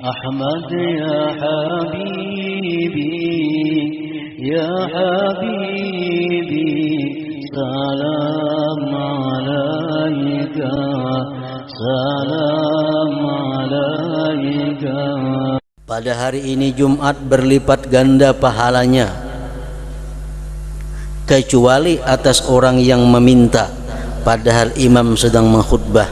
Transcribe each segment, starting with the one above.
أحمد يا حبيبي يا حبيبي سلام عليك salam alaika. Pada hari ini Jumat berlipat ganda pahalanya, kecuali atas orang yang meminta padahal imam sedang mengkhutbah.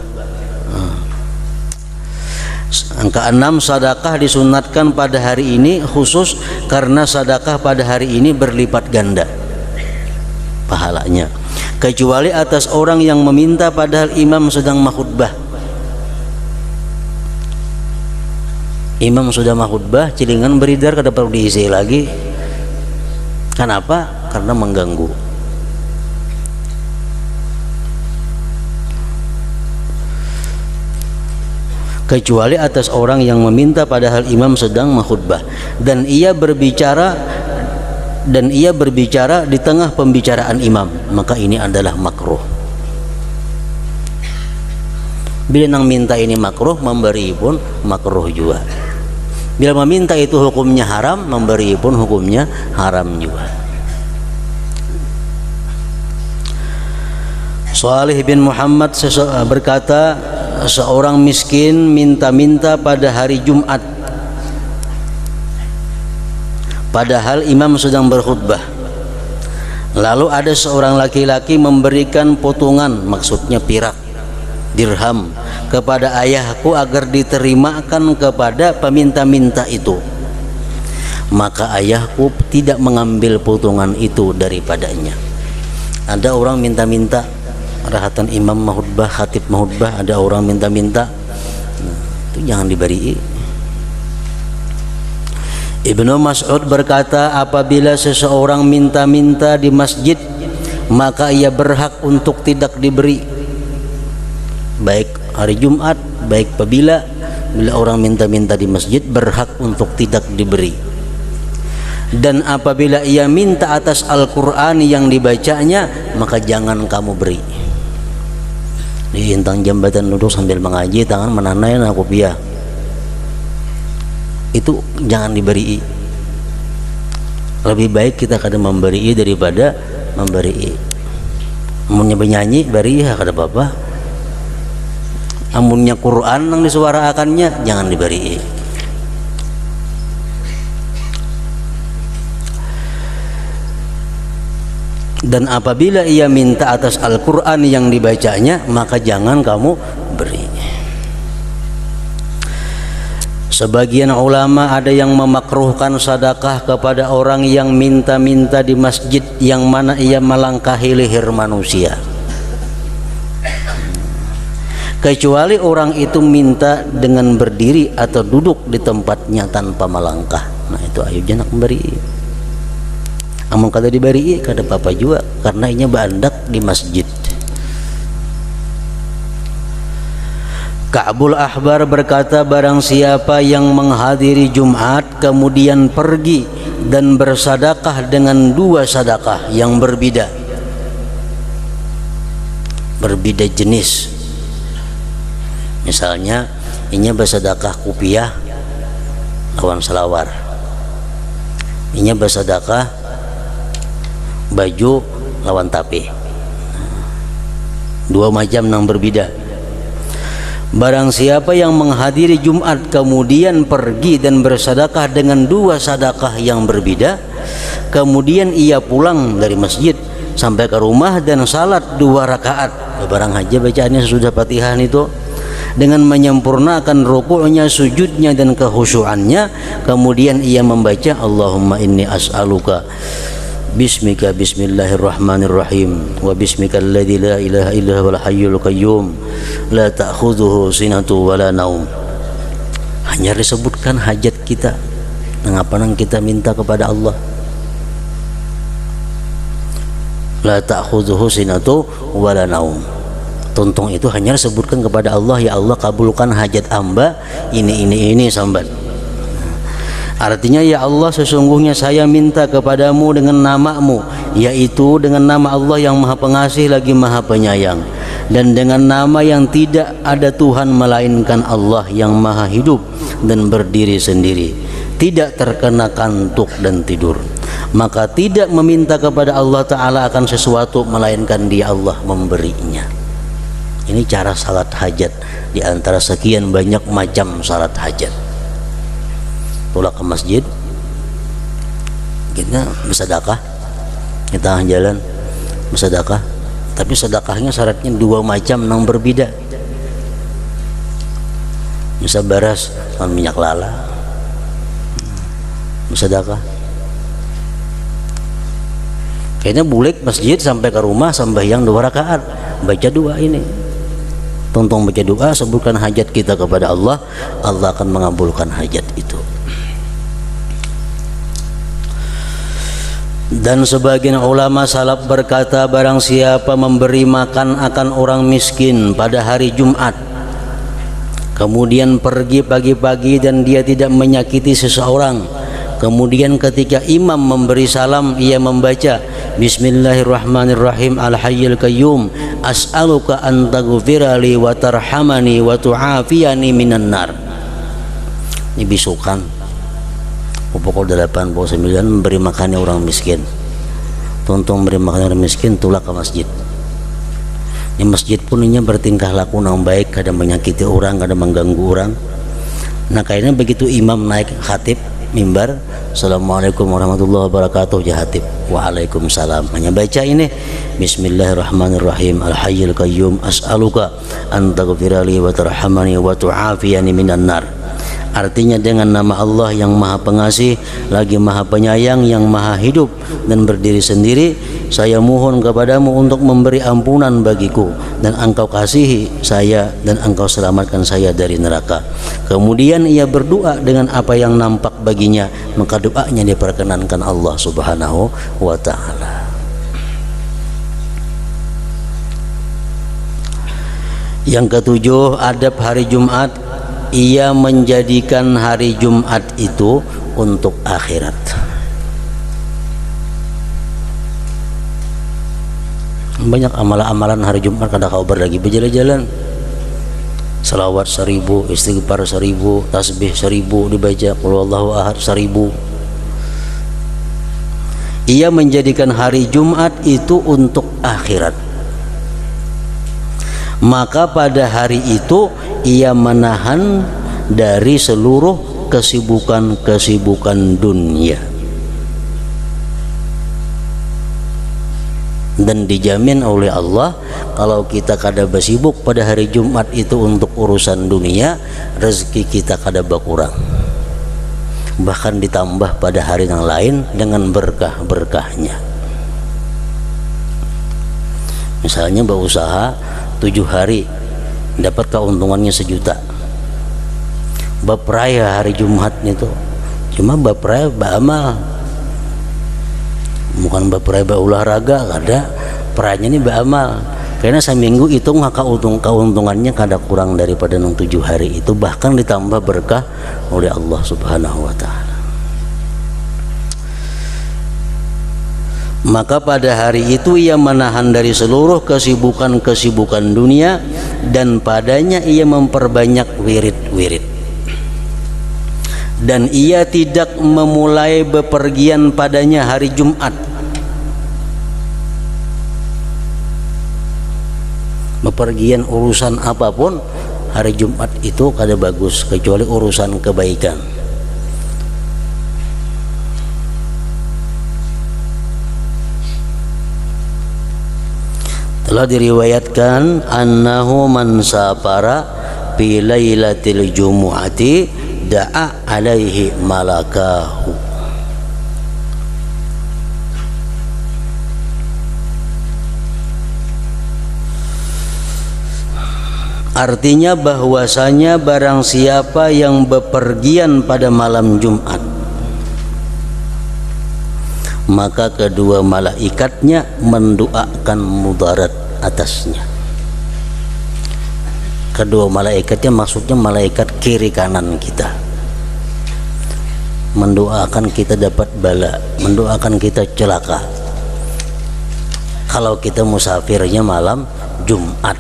Angka 6, sedekah disunatkan pada hari ini khusus karena sedekah pada hari ini berlipat ganda pahalanya, kecuali atas orang yang meminta padahal imam sedang mengkhutbah. Imam sudah mengkhutbah, cilingan beredar, kada perlu diisi lagi. Kenapa? Karena mengganggu. Kecuali atas orang yang meminta padahal imam sedang mengkhutbah dan ia berbicara di tengah pembicaraan imam, maka ini adalah makruh. Bila nang minta ini makruh, memberi pun makruh juga. Bila meminta itu hukumnya haram, memberi pun hukumnya haram juga. Salih bin Muhammad berkata, seorang miskin minta-minta pada hari Jumat padahal imam sedang berkhutbah. Lalu ada seorang laki-laki memberikan potongan, maksudnya pirak, dirham, kepada ayahku agar diterimakan kepada peminta-minta itu. Maka ayahku tidak mengambil potongan itu daripadanya. Ada orang minta-minta rahatan imam mahutbah, khatib mahutbah, ada orang minta-minta, itu jangan diberi. Ibnu Mas'ud berkata, apabila seseorang minta-minta di masjid, maka ia berhak untuk tidak diberi, baik hari Jumat, baik bila orang minta-minta di masjid, berhak untuk tidak diberi. Dan apabila ia minta atas Al-Quran yang dibacanya, maka jangan kamu beri. Di intang jambatan duduk sambil mengaji, tangan menanai na kopiah, itu jangan diberi. Lebih baik kita kada memberi daripada memberi. Amunnya bernyanyi beri kada apa-apa, amunnya Quran yang disuaraakannya jangan diberi. Dan apabila ia minta atas Al-Quran yang dibacanya, maka jangan kamu beri. Sebagian ulama ada yang memakruhkan sedekah kepada orang yang minta-minta di masjid yang mana ia melangkahi leher manusia, kecuali orang itu minta dengan berdiri atau duduk di tempatnya tanpa melangkah. Nah itu ayo jangan memberi. Amun kada diberi kada apa-apa juga, karena inya bandak di masjid. Ka'bul Ahbar berkata, barang siapa yang menghadiri Jumat kemudian pergi dan bersedekah dengan dua sedekah yang berbeda jenis, misalnya inya bersedekah kupiah lawan selawar, inya bersedekah baju lawan tape, dua macam yang berbeda. Barang siapa yang menghadiri Jumat kemudian pergi dan bersedekah dengan dua sedekah yang berbeda, kemudian ia pulang dari masjid sampai ke rumah dan salat 2 rakaat, barang aja bacaannya sesudah Fatihah itu, dengan menyempurnakan rukuknya, sujudnya dan kekhusyuannya, kemudian ia membaca Allahumma inni as'aluka bismika bismillahirrahmanirrahim wa bismika alladzi la ilaha illa huwal hayyul qayyum la ta'khudhuhu sinatu wala naum. Hanya disebutkan hajat kita, mengapa nang kita minta kepada Allah. La ta'khudhuhu sinatu wala naum. Tuntung itu hanya sebutkan kepada Allah, ya Allah kabulkan hajat hamba ini sambat. Artinya, ya Allah sesungguhnya saya minta kepadamu dengan namamu, yaitu dengan nama Allah yang maha pengasih lagi maha penyayang, dan dengan nama yang tidak ada Tuhan melainkan Allah yang maha hidup dan berdiri sendiri, tidak terkena kantuk dan tidur, maka tidak meminta kepada Allah Ta'ala akan sesuatu melainkan Dia Allah memberinya. Ini cara salat hajat di antara sekian banyak macam salat hajat. Pulang ke masjid, kita bersedekah, kita jalan bersedekah, tapi sedekahnya syaratnya dua macam yang berbeda. Bisa beras sama minyak lala, bersedekah. Kayaknya bulik masjid sampai ke rumah sembahyang 2 rakaat, baca doa ini. Tuntung baca doa, sebutkan hajat kita kepada Allah, Allah akan mengabulkan hajat itu. Dan sebagian ulama salaf berkata, barang siapa memberi makan akan orang miskin pada hari Jumat, kemudian pergi pagi-pagi dan dia tidak menyakiti seseorang, kemudian ketika imam memberi salam ia membaca Bismillahirrahmanirrahim Al-Hayyul Qayyum as'aluka an taghfirali wa tarhamani wa tu'afiyani minan nar. Ini bisukan pukul 8 pukul 9 memberi makannya orang miskin. Tuntung memberi makan orang miskin, tulak ke masjid. Di masjid pun ini bertingkah laku yang baik, kadang menyakiti orang, kadang mengganggu orang. Nah kayaknya begitu imam naik khatib mimbar, Assalamualaikum warahmatullahi wabarakatuh, jahatib, waalaikumsalam, hanya baca ini Bismillahirrahmanirrahim Al-Hayyul Qayyum as'aluka an taghfirali wa tarhamani wa tu'afiyani minan nar. Artinya, dengan nama Allah yang maha pengasih lagi maha penyayang, yang maha hidup dan berdiri sendiri, saya mohon kepadamu untuk memberi ampunan bagiku, dan engkau kasihi saya dan engkau selamatkan saya dari neraka. Kemudian ia berdoa dengan apa yang nampak baginya, maka doanya diperkenankan Allah Subhanahu wa ta'ala. Yang ketujuh, adab hari Jumat. Ia menjadikan hari Jumat itu untuk akhirat. Banyak amalan-amalan hari Jumat kada kau lagi berjalan-jalan. Salawat 1000, istighfar 1000, tasbih 1000 dibaca, qul huwallahu ahad 1000. Ia menjadikan hari Jumat itu untuk akhirat. Maka pada hari itu ia menahan dari seluruh kesibukan-kesibukan dunia, dan dijamin oleh Allah kalau kita kada bersibuk pada hari Jumat itu untuk urusan dunia, rezeki kita kada berkurang, bahkan ditambah pada hari yang lain dengan berkah-berkahnya. Misalnya berusaha 7 hari dapat keuntungannya 1 juta, bapraya hari Jumat itu cuma bapraya beramal, bukan bapraya berolahraga, kada peranya ini beramal, karena seminggu itu keuntungannya kada kurang daripada 7 hari itu, bahkan ditambah berkah oleh Allah Subhanahu wa ta'ala. Maka pada hari itu ia menahan dari seluruh kesibukan-kesibukan dunia, dan padanya ia memperbanyak wirid-wirid, dan ia tidak memulai bepergian padanya hari Jumat. Bepergian urusan apapun hari Jumat itu kada bagus, kecuali urusan kebaikan. Telah diriwayatkan annahu man safara fi lailatil jumu'ati da'a alaihi malakahu. Artinya bahwasanya barang siapa yang bepergian pada malam Jumat, maka kedua malaikatnya mendoakan mudarat atasnya. Kedua malaikatnya maksudnya malaikat kiri kanan kita, mendoakan kita dapat bala, mendoakan kita celaka kalau kita musafirnya malam Jumat.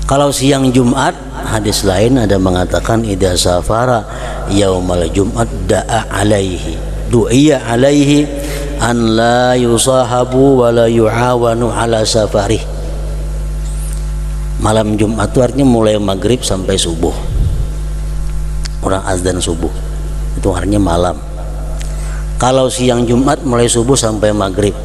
Kalau siang Jumat, hadis lain ada mengatakan idza safara yaumal Jumat da'a alaihi, du'iya alaihi an la yusahabu wa la yu'awanu ala safarih. Malam Jumat itu artinya mulai maghrib sampai subuh, orang azan subuh itu artinya malam. Kalau siang Jumat mulai subuh sampai maghrib.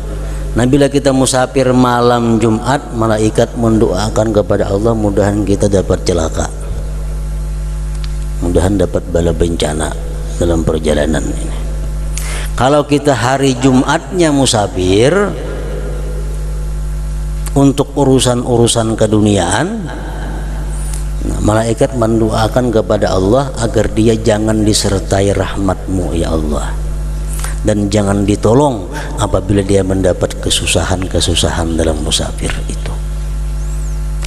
Nah, bila kita musafir malam Jumat, malaikat mendoakan kepada Allah mudahan kita dapat celaka, mudahan dapat bala bencana dalam perjalanan ini. Kalau kita hari Jumatnya musafir untuk urusan-urusan keduniaan, nah, malaikat mendoakan kepada Allah agar dia jangan disertai rahmat-Mu ya Allah, dan jangan ditolong apabila dia mendapat kesusahan-kesusahan dalam musafir itu.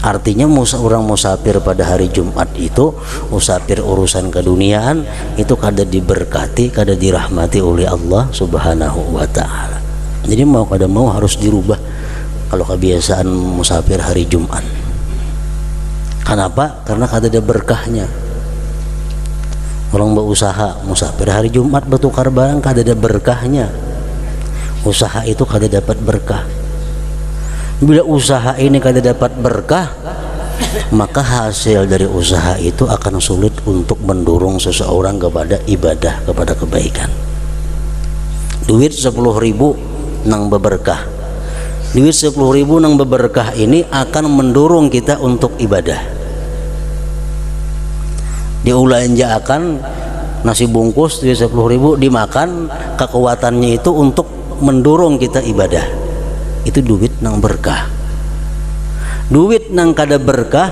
Artinya orang musafir pada hari Jumat itu, musafir urusan keduniaan itu kada diberkati, kada dirahmati oleh Allah Subhanahu wa ta'ala. Jadi mau kada mau harus dirubah kalau kebiasaan musafir hari Jumat. Kenapa? Karena kada ada berkahnya. Orang berusaha musafir hari Jumat bertukar barang kada ada berkahnya. Usaha itu kada dapat berkah. Bila usaha ini kada dapat berkah, maka hasil dari usaha itu akan sulit untuk mendorong seseorang kepada ibadah, kepada kebaikan. Duit 10.000 nang beberkah, duit 10.000 nang beberkah ini akan mendorong kita untuk ibadah. Diulanjakan nasi bungkus duit 10.000 dimakan, kekuatannya itu untuk mendorong kita ibadah. Itu duit nang berkah. Duit nang kada berkah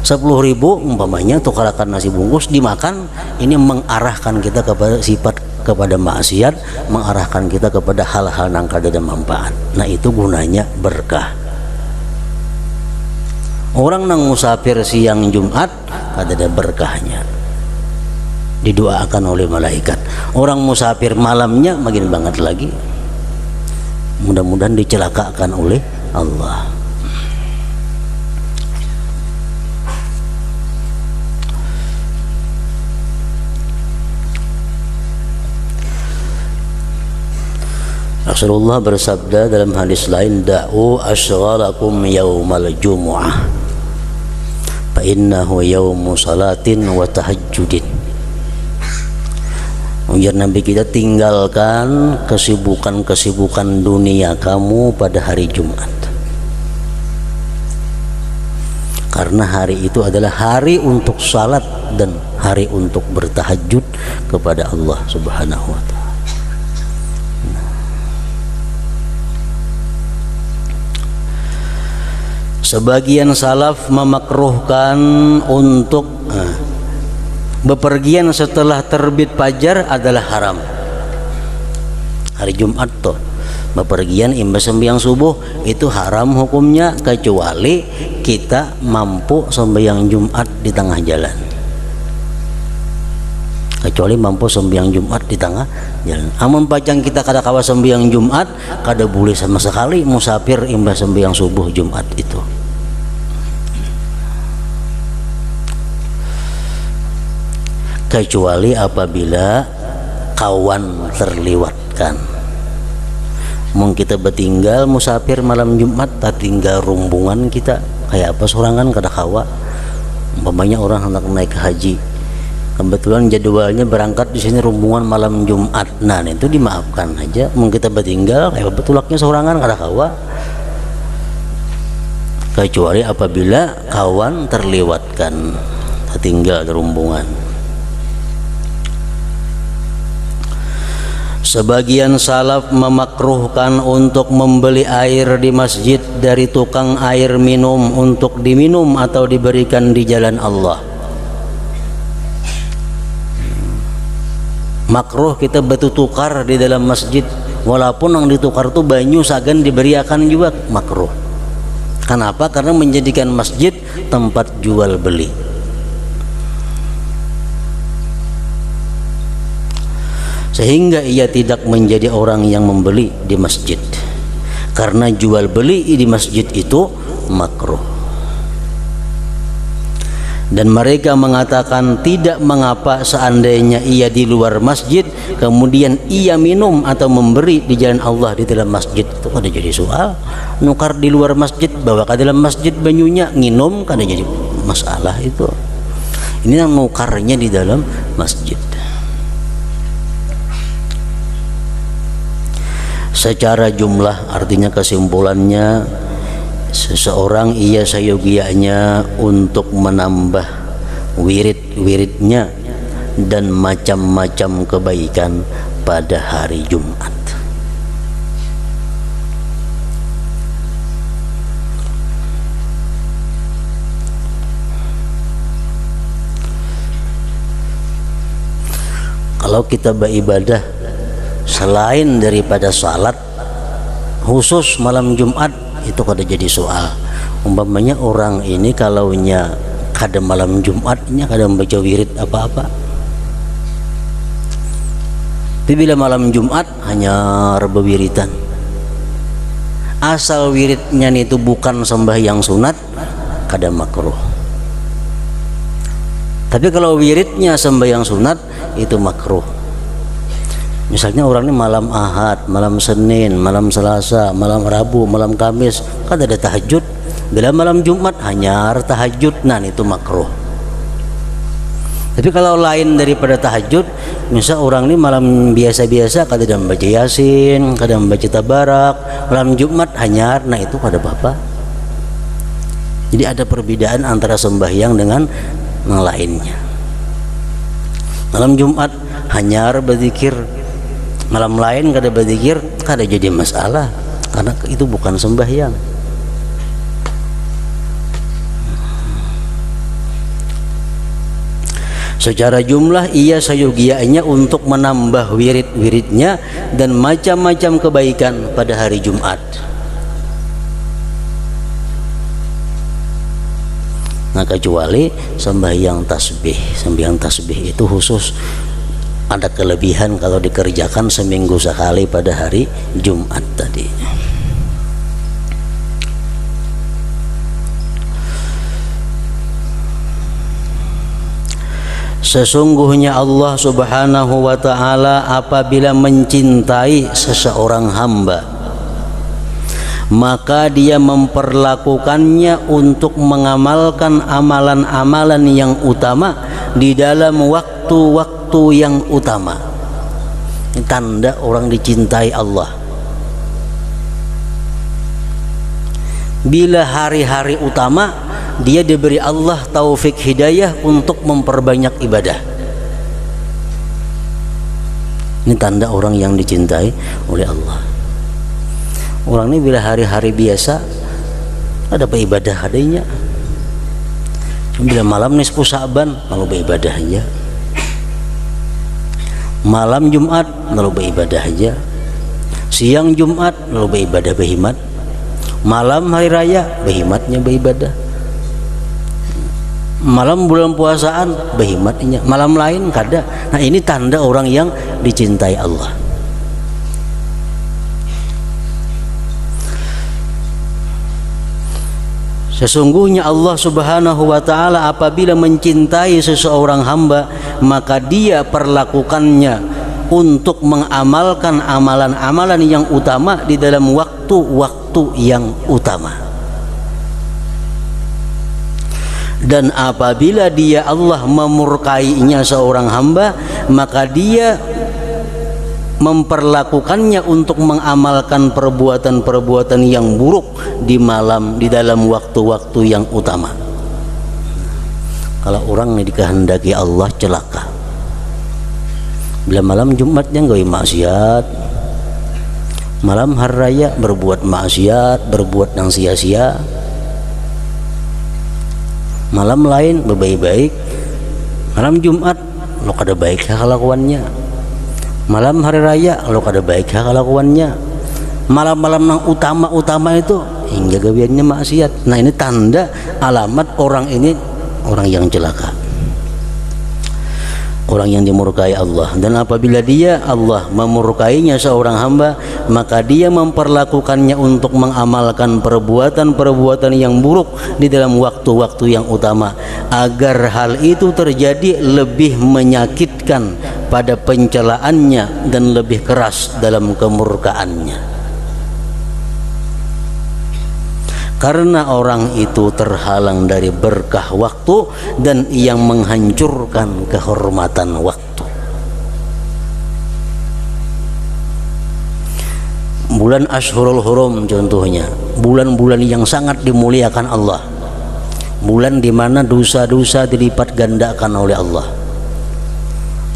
10.000 umpamanya tukarakan nasi bungkus dimakan, ini mengarahkan kita kepada sifat, kepada maksiat, mengarahkan kita kepada hal-hal nang kada ada manfaat. Nah, itu gunanya berkah. Orang nang musafir siang Jumat kada ada berkahnya, didoakan oleh malaikat. Orang musafir malamnya makin banget lagi, mudah-mudahan dicelakakan oleh Allah. Rasulullah bersabda dalam hadis lain, da'u asghalakum yaumal jumu'ah fa innahu yaumu salatin wa tahajjudin. Ujar Nabi kita, tinggalkan kesibukan-kesibukan dunia kamu pada hari Jumat, karena hari itu adalah hari untuk salat dan hari untuk bertahajud kepada Allah Subhanahu wa ta'ala. Sebagian salaf memakruhkan untuk bepergian setelah terbit fajar adalah haram. Hari Jumat tuh bepergian imbas sembahyang subuh itu haram hukumnya, kecuali kita mampu sembahyang Jumat di tengah jalan. Kecuali mampu sembahyang Jumat di tengah jalan. Amun pacang kita kada kawa sembahyang Jumat, kada boleh sama sekali musafir imbas sembahyang subuh Jumat itu. Kecuali apabila kawan terlewatkan. Mungkin kita bertinggal musafir malam Jumat, tak tinggal rombongan kita kayak apa sorangan kada kawa. Umpamanya orang hendak naik haji, kebetulan jadwalnya berangkat di sini rombongan malam Jumat, nah itu dimaafkan aja. Mungkin kita bertinggal kayak betulaknya sorangan kada kawa. Kecuali apabila kawan terlewatkan, tertinggal di rombongan. Sebagian salaf memakruhkan untuk membeli air di masjid dari tukang air minum untuk diminum atau diberikan di jalan Allah. Makruh kita bertukar di dalam masjid walaupun yang ditukar itu banyu sagan diberiakan juga makruh. Kenapa? Karena menjadikan masjid tempat jual beli. Sehingga ia tidak menjadi orang yang membeli di masjid, karena jual beli di masjid itu makruh. Dan mereka mengatakan tidak mengapa seandainya ia di luar masjid kemudian ia minum atau memberi di jalan Allah di dalam masjid. Itu kada jadi soal. Nukar di luar masjid bawa ke dalam masjid banyunya nginum kada jadi masalah itu. Ini yang nukarnya di dalam masjid. Secara jumlah, artinya kesimpulannya, seseorang ia sayogianya untuk menambah wirid-wiridnya dan macam-macam kebaikan pada hari Jumat. Kalau kita beribadah selain daripada salat khusus malam Jumat, itu kada jadi soal. Umpamanya orang ini kalaunya kada malam Jumatnya kada membaca wirid apa-apa, tapi bila malam Jumat hanya berwiridan, asal wiridnya itu bukan sembahyang sunat, kada makruh. Tapi kalau wiridnya sembahyang sunat itu makruh. Misalnya orang ini malam Ahad, malam Senin, malam Selasa, malam Rabu, malam Kamis kan ada tahajud. Bila malam Jumat hanya tahajud, nah itu makruh. Tapi kalau lain daripada tahajud, misal orang ini malam biasa-biasa kada membaca Yasin, kada membaca Tabarak, malam Jumat hanya, nah itu kada apa-apa. Jadi ada perbedaan antara sembahyang dengan yang lainnya. Malam Jumat hanya berzikir, malam lain kada berzikir, kada jadi masalah karena itu bukan sembahyang. Secara jumlah ia sayogianya untuk menambah wirid-wiridnya dan macam-macam kebaikan pada hari Jumat. Nah, kecuali sembahyang tasbih itu khusus ada kelebihan kalau dikerjakan seminggu sekali pada hari Jumat tadi. Sesungguhnya Allah Subhanahu wa ta'ala apabila mencintai seseorang hamba, maka dia memperlakukannya untuk mengamalkan amalan-amalan yang utama di dalam waktu-waktu yang utama. Ini tanda orang dicintai Allah. Bila hari-hari utama dia diberi Allah taufik hidayah untuk memperbanyak ibadah. Ini tanda orang yang dicintai oleh Allah. Orang ini bila hari-hari biasa ada beribadah adanya, bila malam nisfu Sa'ban lalu beribadah aja, malam Jumat lalu beribadah aja, siang Jumat lalu beribadah berhimat, malam hari raya berhimatnya beribadah, malam bulan puasaan berhimatnya, malam lain kada. Nah ini tanda orang yang dicintai Allah. Sesungguhnya Allah Subhanahu wa ta'ala apabila mencintai seseorang hamba, maka dia perlakukannya untuk mengamalkan amalan-amalan yang utama di dalam waktu-waktu yang utama. Dan apabila dia Allah memurkainya seorang hamba, maka dia memperlakukannya untuk mengamalkan perbuatan-perbuatan yang buruk di dalam waktu-waktu yang utama. Kalau orang ini dikehendaki Allah celaka, bila malam Jumatnya gawe maksiat, malam hari raya berbuat maksiat, berbuat yang sia-sia, malam lain berbaik-baik, malam Jumat lo kada baik kelakuannya, Malam hari raya kalau kada baik kelakuannya, malam-malam yang utama itu hingga gawiannya maksiat. Nah ini tanda alamat orang ini orang yang celaka, orang yang dimurkai Allah. Dan apabila Allah memurkainya seorang hamba, maka dia memperlakukannya untuk mengamalkan perbuatan-perbuatan yang buruk di dalam waktu-waktu yang utama, agar hal itu terjadi lebih menyakitkan pada pencelaannya dan lebih keras dalam kemurkaannya. Karena orang itu terhalang dari berkah waktu dan yang menghancurkan kehormatan waktu. Bulan Ashhurul Hurum contohnya, bulan-bulan yang sangat dimuliakan Allah, bulan di mana dosa-dosa dilipat gandakan oleh Allah,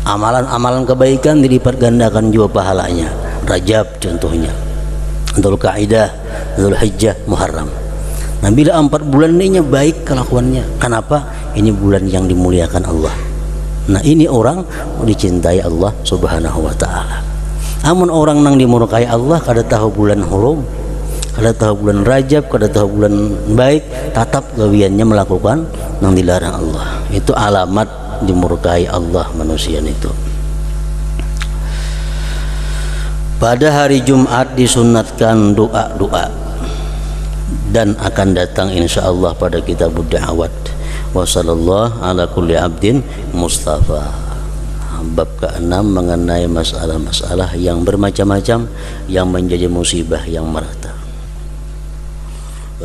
amalan-amalan kebaikan dilipat gandakan juga pahalanya. Rajab contohnya, Dzulqa'dah, Dzulhijjah, Muharram. Nah bila 4 bulan ini baik kelakuannya, kenapa? Ini bulan yang dimuliakan Allah. Nah ini orang dicintai Allah subhanahu wa ta'ala. Amun orang nang dimurkai Allah kada tahu bulan hurum, kada tahu bulan Rajab, kada tahu bulan baik, tetap gawiannya melakukan nang dilarang Allah. Itu alamat dimurkai Allah manusia itu. Pada hari Jumat disunatkan doa-doa, dan akan datang insyaallah pada kitab Da'awat. Wa sallallahu ala kulli abdin mustafa. Bab ke-6 mengenai masalah-masalah yang bermacam-macam yang menjadi musibah yang merata.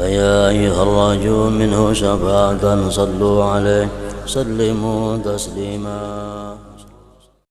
Ya ayyuhar-rajul minhu syafa'atan sallu alaihi sallimu taslima.